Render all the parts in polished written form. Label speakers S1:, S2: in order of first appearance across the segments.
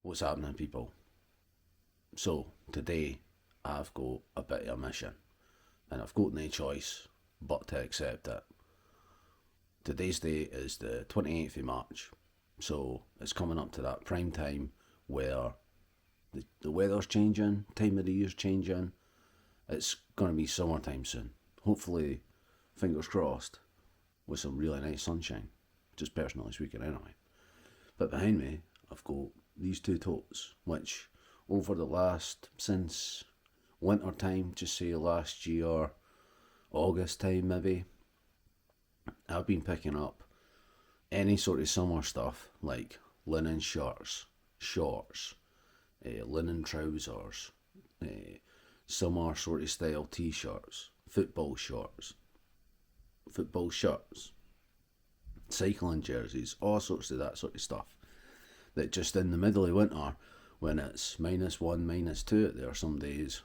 S1: What's happening, people? So, today I've got a bit of a mission, and I've got no choice but to accept it. Today's date is the 28th of March, so it's coming up to that prime time where the weather's changing, time of the year's changing. It's going to be summertime soon. Hopefully, fingers crossed, with some really nice sunshine. Just personally speaking, anyway. But behind me, I've got these two totes, which over the last, since winter time, just say last year, August time maybe, I've been picking up any sort of summer stuff like linen shirts, shorts, linen trousers, summer sort of style t-shirts, football shorts, football shirts, cycling jerseys, all sorts of that sort of stuff. That just in the middle of winter, when it's -1, -2 out there some days,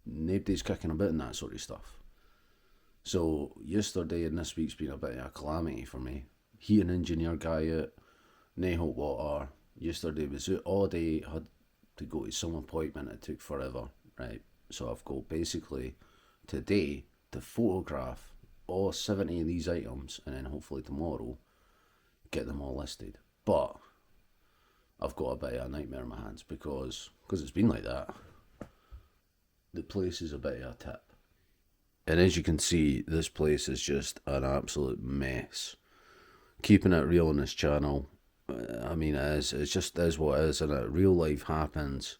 S1: nobody's kicking about in that sort of stuff. So yesterday and this week's been a bit of a calamity for me. Heating engineer guy out, no hot water. Yesterday was out all day, had to go to some appointment, it took forever, right? So I've got basically today to photograph all 70 of these items, and then hopefully tomorrow get them all listed. But I've got a bit of a nightmare in my hands because it's been like that. The place is a bit of a tip. And as you can see, this place is just an absolute mess. Keeping it real on this channel, I mean, it is what it is, and it real life happens,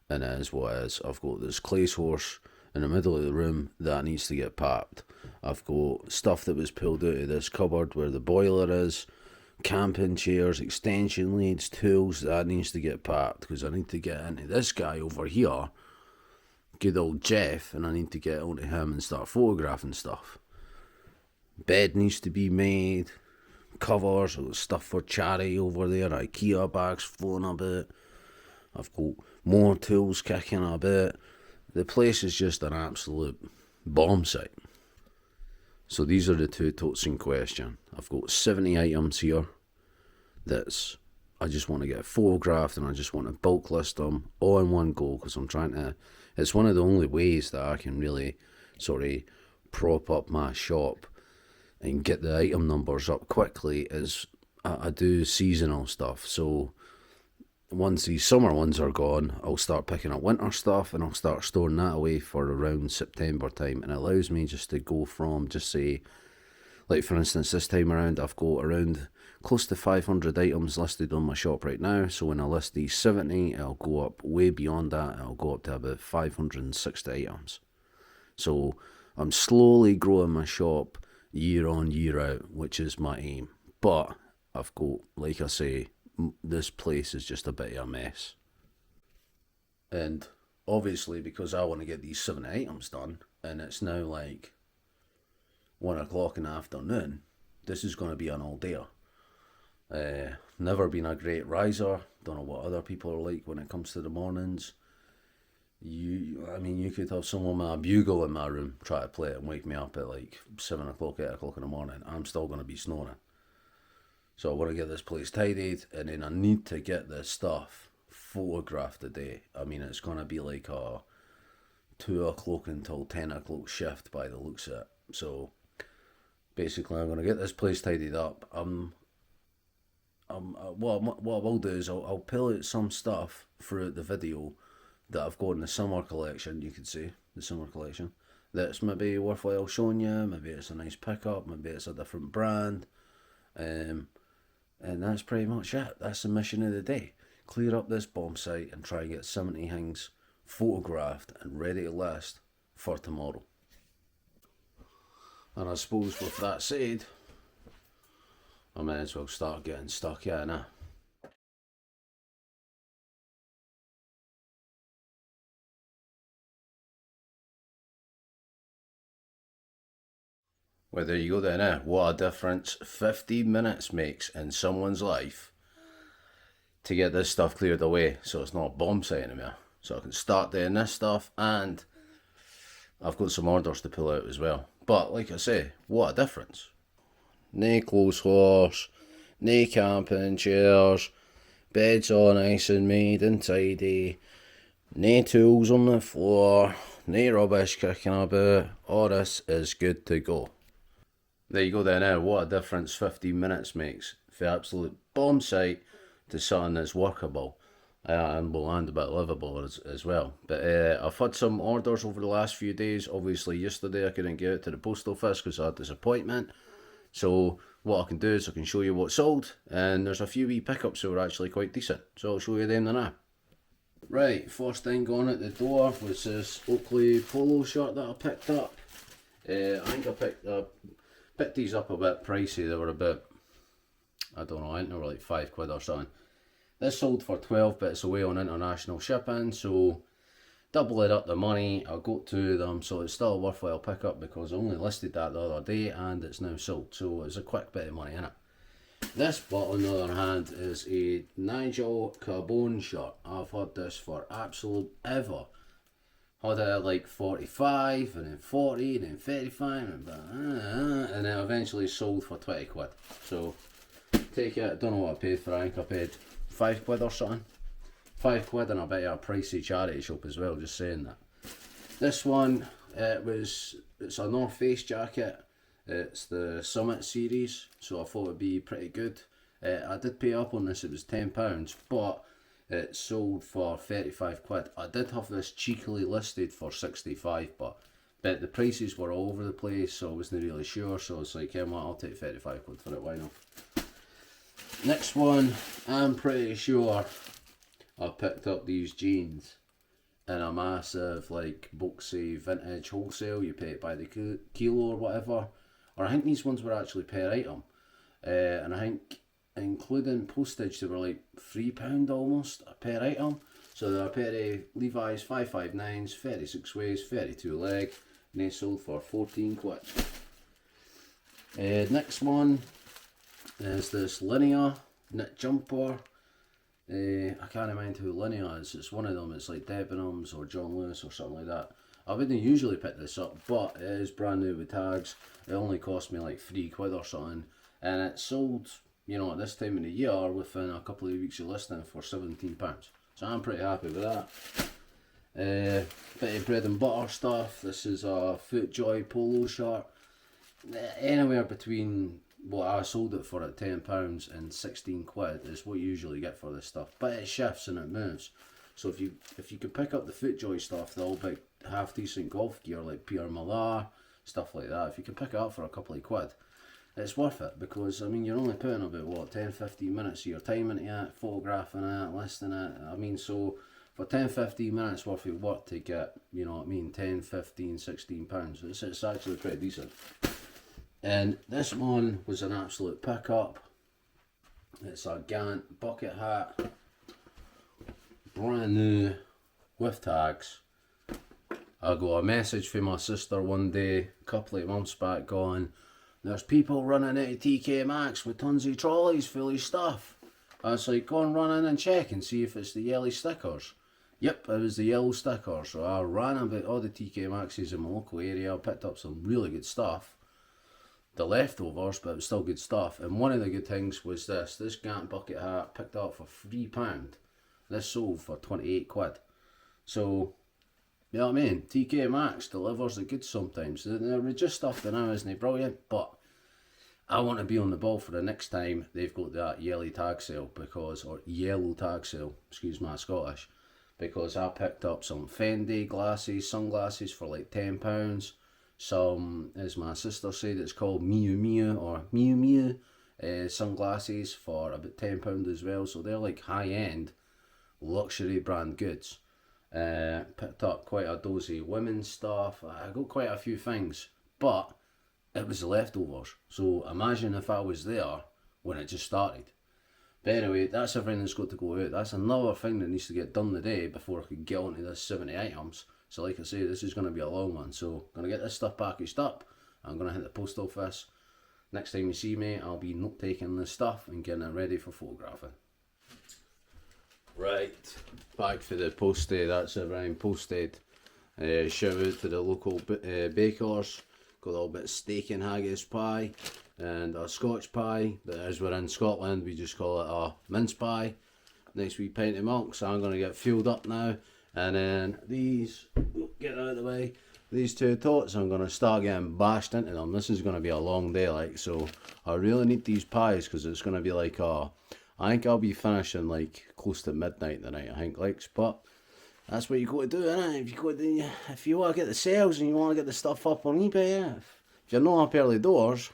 S1: and it is what it is. I've got this clay horse in the middle of the room that needs to get packed. I've got stuff that was pulled out of this cupboard where the boiler is, camping chairs, extension leads, tools, that needs to get packed because I need to get into this guy over here, good old Jeff, and I need to get onto him and start photographing stuff. Bed needs to be made, covers, stuff for charity over there, IKEA bags floating about. I've got more tools kicking about. The place is just an absolute bomb site. So these are the two totes in question. I've got 70 items here that's I just want to get photographed, and I just want to bulk list them all in one go because I'm trying to, it's one of the only ways that I can really sort of prop up my shop and get the item numbers up quickly is I do seasonal stuff. So once these summer ones are gone, I'll start picking up winter stuff and I'll start storing that away for around September time, and it allows me just to go from, just say, like for instance this time around I've got around close to 500 items listed on my shop right now. So when I list these 70, I'll go up way beyond that. I'll go up to about 560 items. So I'm slowly growing my shop year on year out, which is my aim. But I've got, like I say, this place is just a bit of a mess. And obviously because I want to get these 70 items done, and it's now like 1 o'clock in the afternoon, this is going to be an all-dayer. Never been a great riser, don't know what other people are like when it comes to the mornings. You could have someone with a bugle in my room try to play it and wake me up at like 7 o'clock, 8 o'clock in the morning. I'm still going to be snoring. So I want to get this place tidied, and then I need to get this stuff photographed today. I mean, it's going to be like a 2 o'clock until 10 o'clock shift by the looks of it. So basically I'm going to get this place tidied up. What I will do is I'll pull out some stuff throughout the video that I've got in the summer collection, you could say, the summer collection, that's maybe worthwhile showing you. Maybe it's a nice pickup, maybe it's a different brand, and that's pretty much it. That's the mission of the day. Clear up this bomb site and try and get 70 things photographed and ready to list for tomorrow. And I suppose with that said, I might as well start getting stuck in, eh? Well, there you go then, eh? What a difference 15 minutes makes in someone's life to get this stuff cleared away so it's not a bomb site anymore. So I can start doing this stuff, and I've got some orders to pull out as well. But like I say, what a difference. No clothes horse, no camping chairs, Bed's all nice and made and tidy. No tools on the floor. No rubbish kicking about. All this is good to go. There you go then. Now, what a difference 15 minutes makes. For absolute bomb site to something that's workable. And will land a bit livable as well. But I've had some orders over the last few days. Obviously, yesterday I couldn't get out to the post office because I had this appointment. So what I can do is I can show you what's sold, and there's a few wee pickups that were actually quite decent. So I'll show you them now. Right, first thing going at the door was this Oakley polo shirt that I picked up. I think I picked these up a bit pricey. They were about, I don't know, I think they were like £5 or something. This sold for 12, but it's away on international shipping, so double it up the money. I'll go to them, so it's still a worthwhile pickup because I only listed that the other day and it's now sold, so it's a quick bit of money in it. This bottle, on the other hand, is a Nigel Carbone shirt. I've had this for absolute ever. Had it at like 45 and then 40 and then 35 and then eventually sold for 20 quid. So take it, don't know what I paid for it. I think I paid £5 or something. £5 and I bet you a pricey charity shop as well, just saying that. This one, it's a North Face jacket. It's the Summit series, so I thought it'd be pretty good. I did pay up on this, it was £10, but it sold for 35 quid. I did have this cheekily listed for 65, but the prices were all over the place, so I wasn't really sure, so it's like, yeah, I'll take 35 quid for it, why not? Next one, I'm pretty sure I picked up these jeans in a massive, like, boxy vintage wholesale. You pay it by the kilo or whatever. Or I think these ones were actually per item. And I think, including postage, they were like £3 almost per item. So they're a pair of Levi's 559s, 36 waist, 32 leg, and they sold for 14 quid. Next one is this Linea knit jumper. I can't mind who Linea is. It's one of them. It's like Debenhams or John Lewis or something like that. I wouldn't usually pick this up, but it is brand new with tags. It only cost me like £3 or something, and it sold, you know, at this time of the year within a couple of weeks of listing for £17. So I'm pretty happy with that. Bit of bread and butter stuff. This is a FootJoy polo shirt. Anywhere between what I sold it for at £10 and 16 quid is what you usually get for this stuff, but it shifts and it moves. So if you could pick up the FootJoy stuff, the all big half decent golf gear like Pierre Millar, stuff like that, if you can pick it up for a couple of quid, it's worth it, because I mean you're only putting about what 10-15 minutes of your time into it, photographing it, listing it. I mean, so for 10-15 minutes worth of work to get, you know what I mean, 10, 15, 16 pounds, it's actually pretty decent. And this one was an absolute pick-up. It's a Gant bucket hat, brand new, with tags. I got a message from my sister one day, a couple of months back, going, there's people running out of TK Maxx with tons of trolleys full of stuff. I was like, go and run in and check and see if it's the yellow stickers. Yep, it was the yellow stickers. So I ran about all the TK Maxx's in my local area, picked up some really good stuff. The leftovers, but it was still good stuff. And one of the good things was this Gant bucket hat, picked up for £3. This sold for 28 quid. So, you know what I mean? TK Maxx delivers the goods sometimes. The reduced stuff now isn't brilliant, but I want to be on the ball for the next time they've got that yellow tag sale, excuse my Scottish, because I picked up some Fendi glasses, sunglasses for like £10. Some, as my sister said, it's called Miu Miu sunglasses for about £10 as well. So they're like high-end luxury brand goods. Picked up quite a dozy women's stuff. I got quite a few things, but it was the leftovers. So imagine if I was there when it just started. But anyway, that's everything that's got to go out. That's another thing that needs to get done today before I could get onto this 70 items. So like I say, this is going to be a long one. So I'm going to get this stuff packaged up. I'm going to hit the post office. Next time you see me, I'll be note taking this stuff and getting it ready for photographing. Right, back for the post day. That's everything posted. Shout out to the local bakers. Got a little bit of steak and haggis pie and a Scotch pie. That, as we're in Scotland, we just call it a mince pie. nice wee pint of milk, so I'm going to get fueled up now. And then these, get out of the way, these two tots, I'm going to start getting bashed into them. This is going to be a long day, like, so I really need these pies, because it's going to be like I think I'll be finishing like close to midnight tonight, I think, like, but that's what you got to do, innit? If you want to get the sales and you want to get the stuff up on eBay, yeah. If you're not up early doors,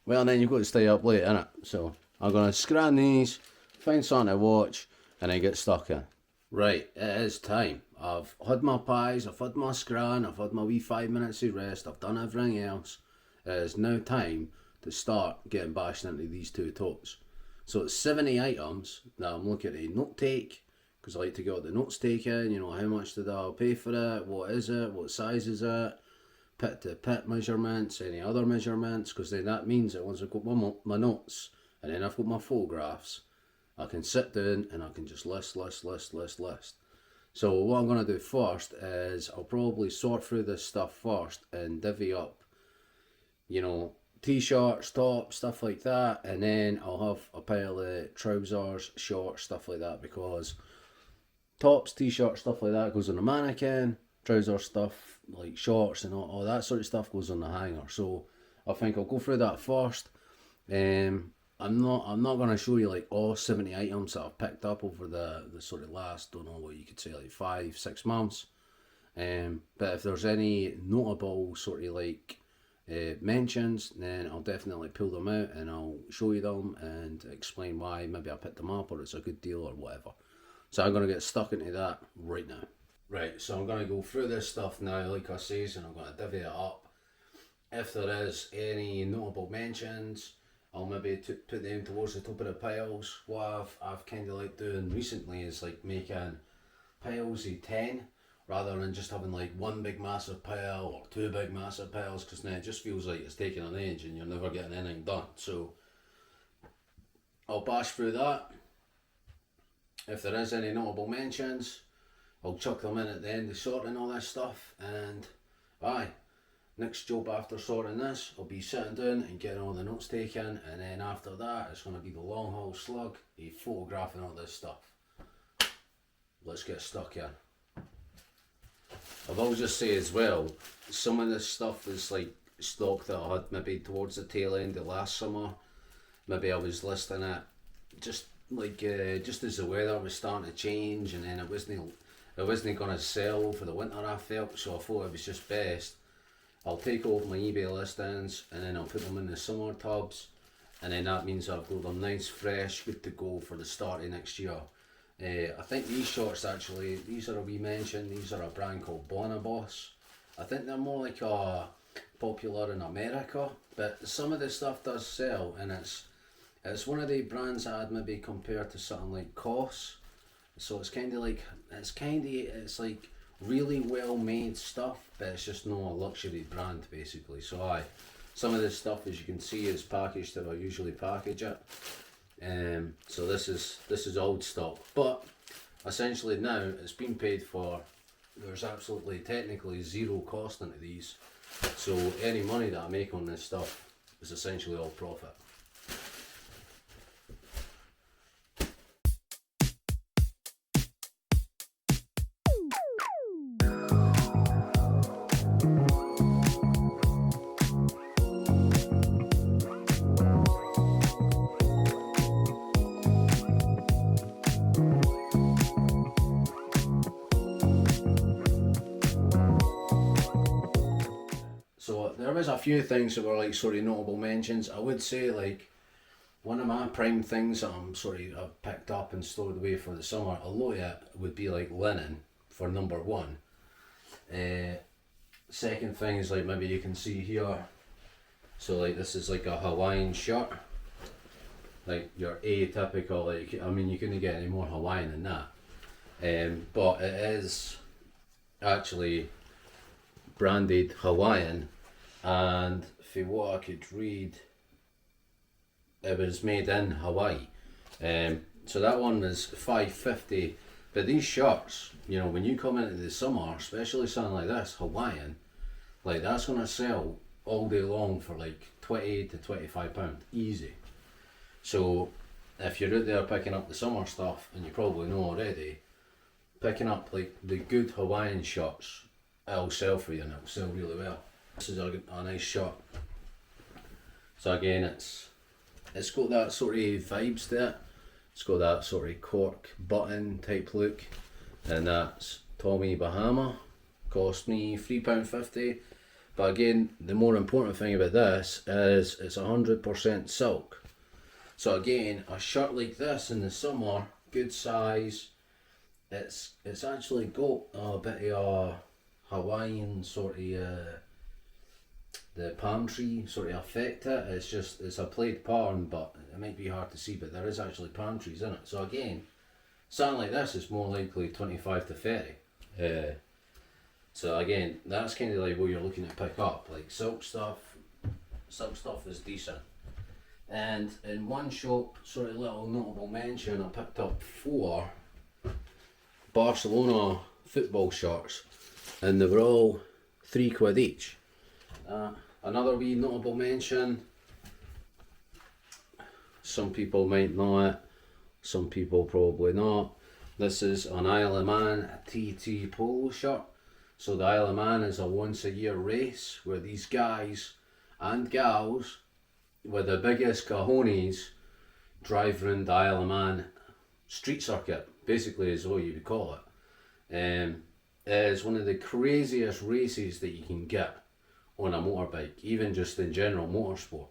S1: well, then you've got to stay up late, innit? So I'm going to scran these, find something to watch, and then get stuck in. Right, it is time. I've had my pies, I've had my scran, I've had my wee 5 minutes of rest, I've done everything else. It is now time to start getting bashed into these two totes. So it's 70 items that I'm looking at a note take, because I like to get all the notes taken, you know, how much did I pay for it, what is it, what size is it, pit to pit measurements, any other measurements, because then that means that once I've got my notes, and then I've got my photographs, I can sit down and I can just list. So what I'm going to do first is I'll probably sort through this stuff first and divvy up, you know, t-shirts, tops, stuff like that, and then I'll have a pile of trousers, shorts, stuff like that, because tops, t-shirts, stuff like that goes on the mannequin, trouser stuff like shorts and all that sort of stuff goes on the hanger. So I think I'll go through that first. I'm not going to show you like all 70 items that I've picked up over the sort of last, don't know what you could say, like 5-6 months. But if there's any notable sort of like mentions, then I'll definitely pull them out and I'll show you them and explain why maybe I picked them up or it's a good deal or whatever. So I'm going to get stuck into that right now. Right, so I'm going to go through this stuff now, like I says, and I'm going to divvy it up. If there is any notable mentions, I'll maybe put them towards the top of the piles. What I've kind of like doing recently is like making piles of 10 rather than just having like one big massive pile or two big massive piles, because then it just feels like it's taking an age and you're never getting anything done. So I'll bash through that. If there is any notable mentions, I'll chuck them in at the end of sorting all this stuff, and next job after sorting this, I'll be sitting down and getting all the notes taken, and then after that it's going to be the long haul slug of photographing all this stuff. Let's get stuck in. I will just say as well, some of this stuff is like stock that I had maybe towards the tail end of last summer. Maybe I was listing it just as the weather was starting to change, and then it wasn't going to sell for the winter, I felt, so I thought it was just best. I'll take over my eBay listings and then I'll put them in the summer tubs, and then that means I've got them nice, fresh, good to go for the start of next year. I think these shorts actually, these are a wee mention, these are a brand called Bonaboss. I think they're more like popular in America, but some of this stuff does sell, and it's one of the brands I'd maybe compare to something like COS. So it's like really well made stuff, but it's just not a luxury brand basically. So some of this stuff, as you can see, is packaged how I usually package it. So this is old stock, but essentially now it's been paid for. There's absolutely technically zero cost into these, so any money that I make on this stuff is essentially all profit. So there was a few things that were like sort of notable mentions. I would say like one of my prime things that I've picked up and stored away for the summer, a lot of it would be like linen for number one. Second thing is like maybe you can see here, so like this is like a Hawaiian shirt, like your atypical, like I mean you couldn't get any more Hawaiian than that, but it is actually branded Hawaiian, and for what I could read, it was made in Hawaii. So that one was $5.50. But these shirts, you know, when you come into the summer, especially something like this, Hawaiian, like that's gonna sell all day long for like £20 to £25 easy. So if you're out there picking up the summer stuff, and you probably know already, picking up like the good Hawaiian shirts, it'll sell for you and it'll sell really well. This is a nice shirt. So again, it's got that sort of vibes to it. It's got that sort of cork button type look, and that's Tommy Bahama. Cost me £3.50. But again, the more important thing about this is it's 100% silk. So again, a shirt like this in the summer, good size. It's actually got a bit of a Hawaiian sort of the palm tree sort of effect to it. It's a plaid pattern, but it might be hard to see, but there is actually palm trees in it. So again, something like this is more likely 25 to 30. So again, that's kind of like what you're looking to pick up. Like silk stuff is decent. And in one shop, sort of little notable mention, I picked up 4 Barcelona football shirts, and they were all £3 each. Another wee notable mention, some people might know it, some people probably not. This is an Isle of Man TT polo shirt. So the Isle of Man is a once a year race where these guys and gals with the biggest cojones drive around the Isle of Man street circuit, basically is what you would call it. It is one of the craziest races that you can get on a motorbike, even just in general motorsport.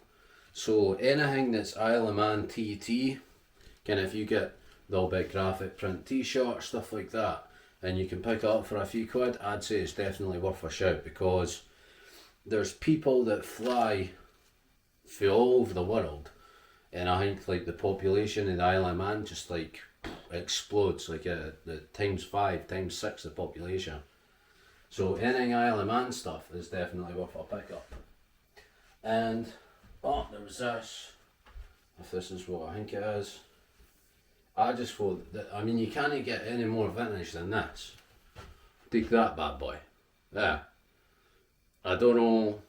S1: So anything that's Isle of Man TT, kind of if you get the all big graphic print t-shirt, stuff like that, and you can pick it up for a few quid, I'd say it's definitely worth a shout, because there's people that fly for all over the world, and I think like the population in the Isle of Man just like explodes, like the times 5, times 6 the population. So anything Isle of Man stuff is definitely worth a pick up. And there was this, if this is what I think it is. I just thought that, I mean, you can't get any more vintage than this. Take that bad boy. Yeah. I don't know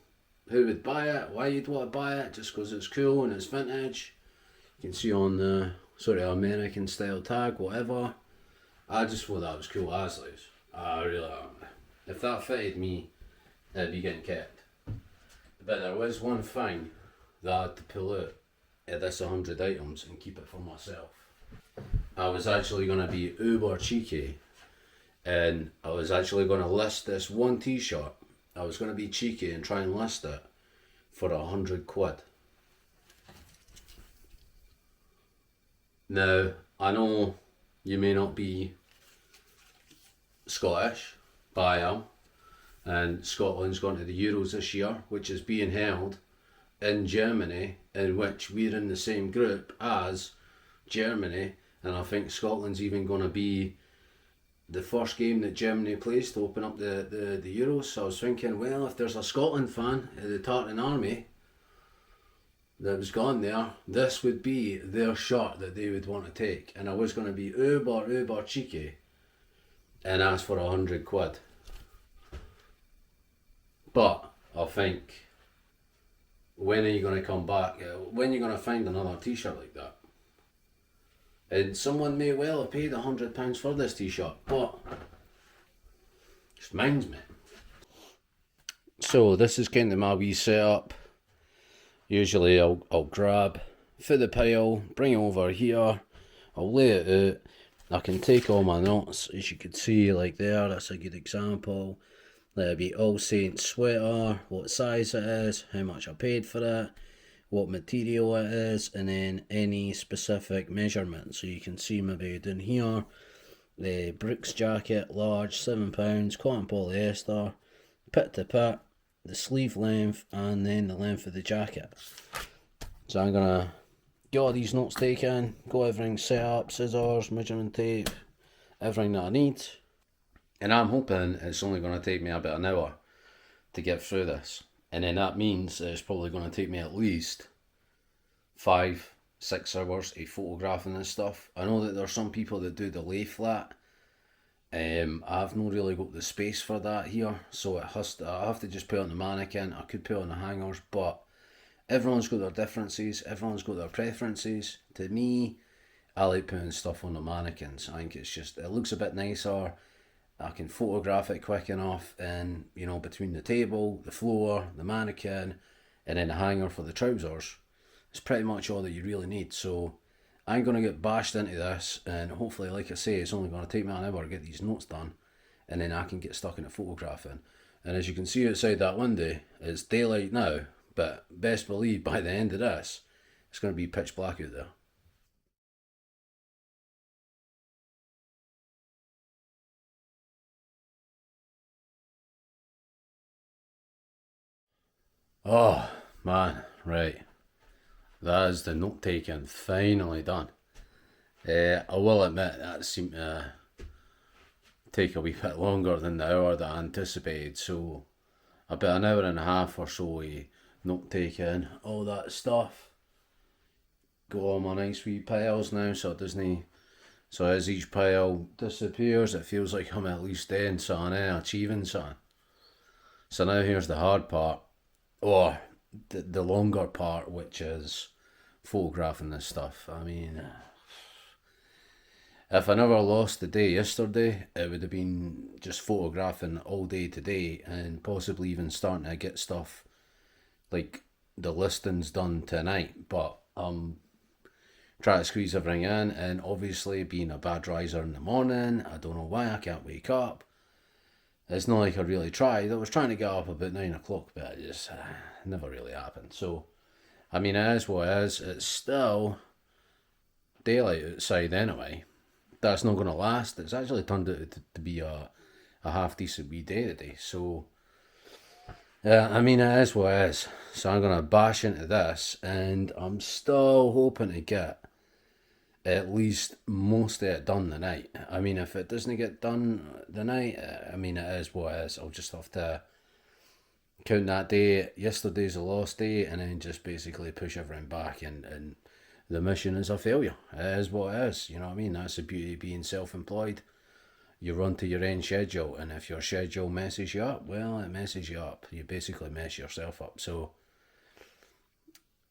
S1: who would buy it, why you'd want to buy it, just because it's cool and it's vintage. You can see on the sort of American style tag, whatever. I just thought that was cool as is. I really, if that fitted me, it'd be getting kept. But there was one thing that I had to pull out of this 100 items and keep it for myself. I was actually going to be uber cheeky, and I was actually going to list this one t-shirt. I was going to be cheeky and try and list it for 100 quid. Now, I know you may not be Scottish, but I am, and Scotland's gone to the Euros this year, which is being held in Germany, in which we're in the same group as Germany, and I think Scotland's even going to be the first game that Germany plays to open up the Euros. So I was thinking, well, if there's a Scotland fan of the Tartan Army that was gone there, this would be their shirt that they would want to take. And I was going to be uber cheeky and ask for 100 quid. But I think, when are you going to come back? When are you going to find another t-shirt like that? And someone may well have paid £100 for this t-shirt, but just minds me. So this is kind of my wee setup. Usually I'll grab for the pile, bring it over here, I'll lay it out. I can take all my notes, as you can see, like there, that's a good example. There'll be All Saints sweater, what size it is, how much I paid for it, what material it is, and then any specific measurement. So you can see maybe down here, the Brooks jacket, large, £7, cotton polyester, pit to pit, the sleeve length, and then the length of the jacket. So I'm gonna get all these notes taken, got everything set up, scissors, measuring tape, everything that I need. And I'm hoping it's only going to take me about an hour to get through this. And then that means that it's probably going to take me at least 5-6 hours of photographing this stuff. I know that there are some people that do the lay flat. I've not really got the space for that here, so I have to just put it on the mannequin. I could put it on the hangers, but everyone's got their differences, everyone's got their preferences. To me, I like putting stuff on the mannequins. I think it looks a bit nicer. I can photograph it quick enough, and between the table, the floor, the mannequin, and then the hanger for the trousers, it's pretty much all that you really need. So I'm gonna get bashed into this, and hopefully, like I say, it's only gonna take me an hour to get these notes done, and then I can get stuck into photographing. And as you can see outside that window, it's daylight now, but best believe by the end of this, it's gonna be pitch black out there. Oh man, right. That is the note taking finally done. I will admit that seemed to take a wee bit longer than the hour that I anticipated. So about an hour and a half or so of note taking, all that stuff. Go on my nice wee piles now, so it doesn't. So as each pile disappears, it feels like I'm at least doing something, achieving something. So now here's the hard part, or the longer part, which is photographing this stuff. I mean, if I never lost the day yesterday, it would have been just photographing all day today, and possibly even starting to get stuff like the listings done tonight. But try to squeeze everything in, and obviously being a bad riser in the morning, I don't know why I can't wake up. It's not like I really tried. I was trying to get up about 9 o'clock, but it just never really happened. So, I mean, it is what it is. It's still daylight outside anyway. That's not going to last. It's actually turned out to be a half decent wee day today. So, yeah, I mean, it is what it is. So I'm going to bash into this, and I'm still hoping to get at least most of it done the night. I mean, if it doesn't get done the night, I mean, it is what it is. I'll just have to count that day. Yesterday's a lost day, and then just basically push everything back, and the mission is a failure. It is what it is. You know what I mean? That's the beauty of being self-employed. You run to your own schedule, and if your schedule messes you up, well, it messes you up. You basically mess yourself up. So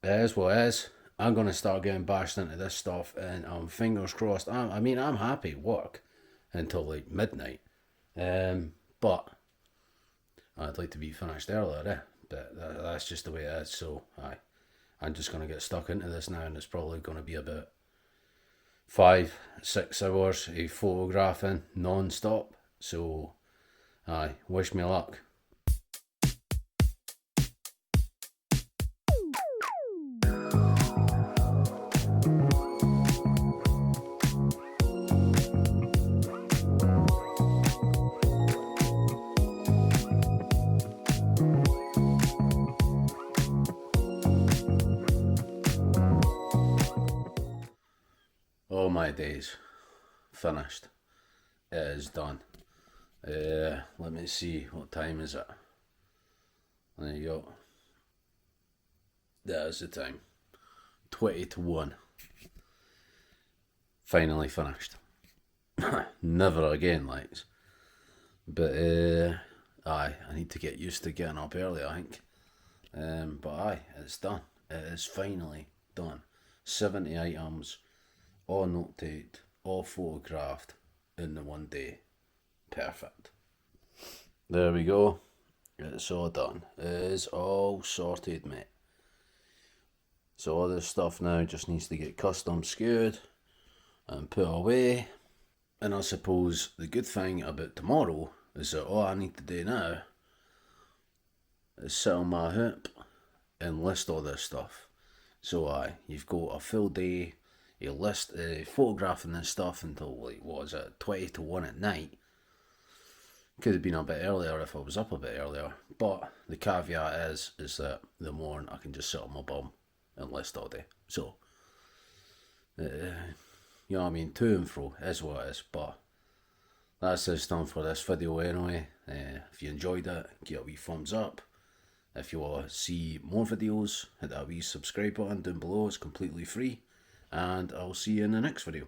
S1: it is what it is. I'm going to start getting bashed into this stuff, and fingers crossed. I'm happy at work until like midnight, but I'd like to be finished earlier. But that's just the way it is. So I'm just going to get stuck into this now, and it's probably going to be about 5-6 hours of photographing non-stop. So wish me luck. All my days finished. It is done. Let me see, what time is it? There you go. That is the time. 20 to 1. Finally finished. Never again, likes. But I need to get used to getting up early, I think. But it's done. It is finally done. 70 items, all noted, all photographed in the one day. Perfect. There we go. It's all done. It is all sorted, mate. So all this stuff now just needs to get custom skewed and put away. And I suppose the good thing about tomorrow is that all I need to do now is sit on my hoop and list all this stuff. So you've got a full day, you list photographing this stuff until like, what is it, 20 to 1 at night. Could have been a bit earlier if I was up a bit earlier, but the caveat is that the morning I can just sit on my bum and list all day. So, you know what I mean, to and fro is what it is, but that's it done for this video anyway. If you enjoyed it, give it a wee thumbs up. If you want to see more videos, hit that wee subscribe button down below, it's completely free, and I'll see you in the next video.